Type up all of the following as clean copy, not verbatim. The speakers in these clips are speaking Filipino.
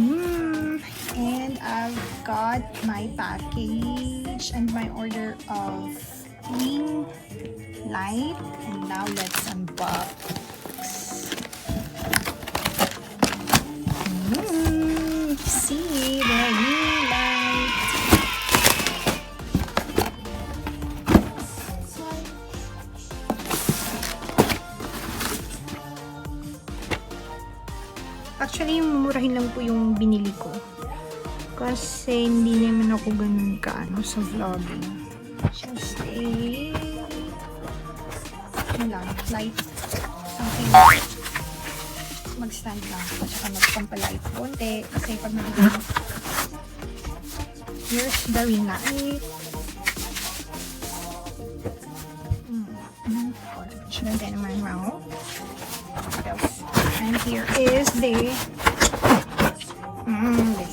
And I've got my package and my order of ring light. And now let's unbox. See the ring light. Actually, mumurahin lang po yung binili ko. Kasi hindi naman ako ganun kaano sa vlogging. Just a light. Something mag-stand lang. At saka magpampalight konti. Kasi pag nabigyan, here's the ring light. And then naman round. What else? And here is the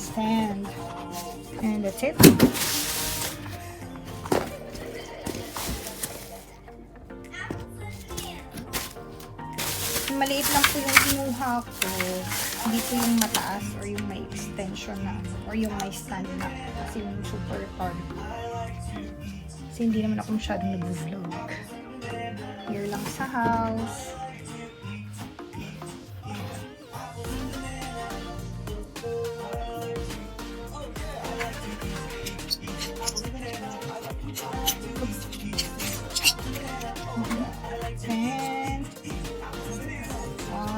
stand. And that's it. Maliit lang po yung kinuha ko. Hindi po yung mataas or yung may extension na or yung may stand na. Kasi yung super tall. Kasi hindi naman ako masyadong nag-vlog. Here lang sa house. And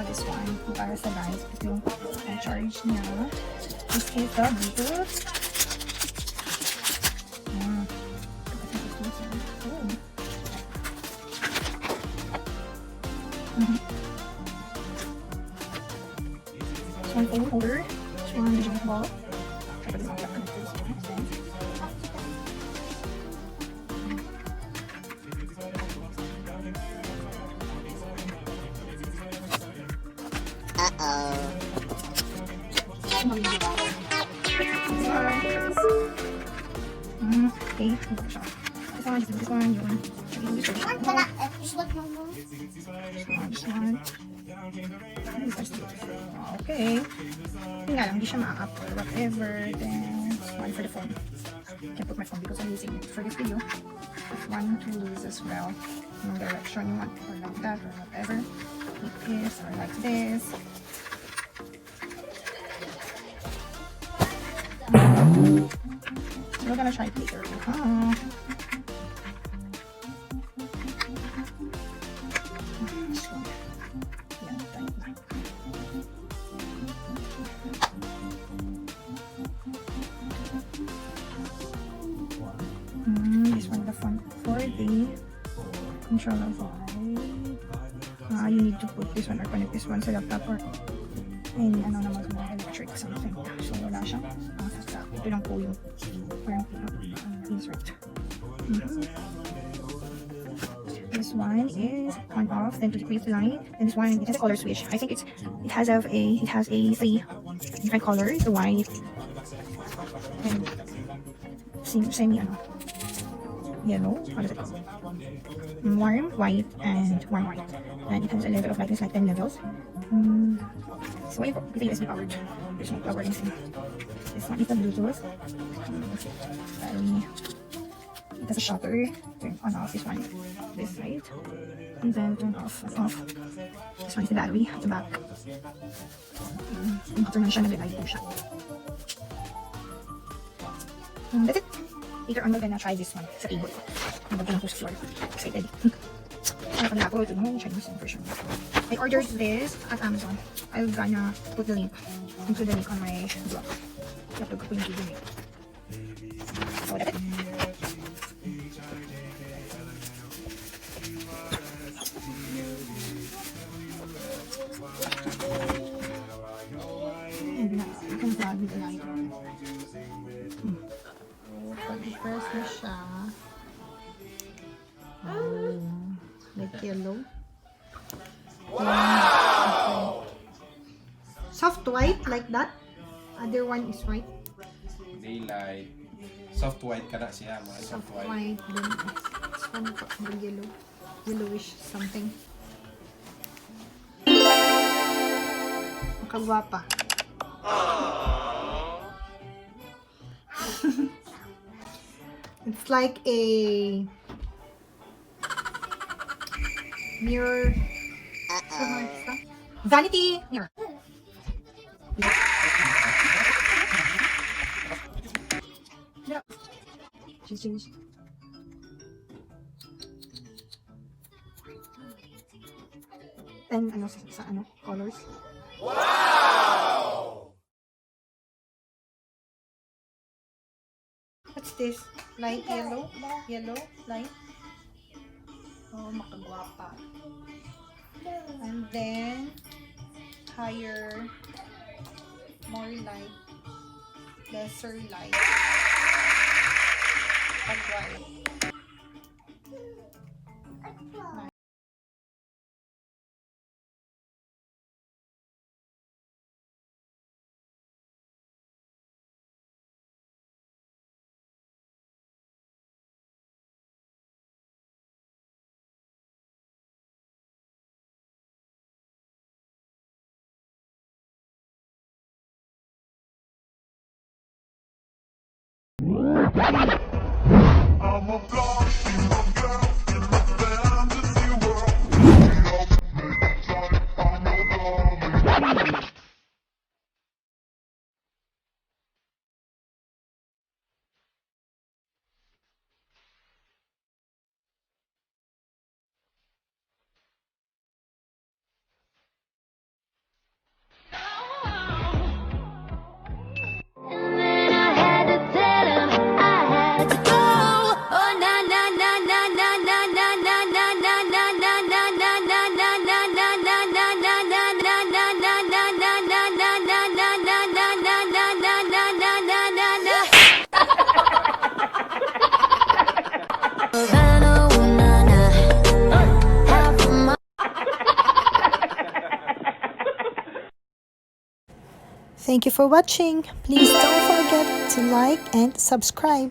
this one para sa guys yung charge niya. This is the Bluetooth. This one phone holder. This one digital ball. Okay, this one, yun. Okay. Hindi nga lang, hindi siya ma-up or whatever. Then, one for the phone. I can put my phone because I'm using it for this video. If one to lose as well, no direction you want, or like that, or whatever. Like this, or like this. We're gonna try it later. This one, the front for the control of you need to put this one or connect this one sa laptop or any ano naman sa mga electric something. So wala siyang sa ito lang po yung parang insert. This one is on off, then to decrease the light. And this one, it has a color switch. I think it has a 3 different colors, the white and semi yellow. What is it called? Warm white and warm white. And it has a level of lightness like 10 levels. So it's USB powered. There's no power inside. This one is the Bluetooth. It has a shutter. Turn on off this one. This side. And then turn off. This one is the battery at the back. Turn on siya, nag-light po siya. That's it. Later on, we're gonna try this one sa table ko. Nabagyan ko sa floor. Excited. Ano na ako, ito naman, Chinese version. I ordered this at Amazon. I'm gonna put the link, include the link on my blog. I-upload ko po yung video nito. So, that's it. And now, you can plug with the light. Pag-press mo siya. Like yellow. Wow! Soft white like that. Other one is white. Daylight. Soft white ka na siya. Soft white. Then this one the yellow. Yellowish something. Makagwapa. It's like a mirror. Vanity mirror. Yeah. Change. And ano sa ano colors. Wow! What's this? Light yellow? Yellow? Light? Oh, makagwapa. And then, higher, more light, lesser light. Pag-white. Thank you for watching. Please don't forget to like and subscribe.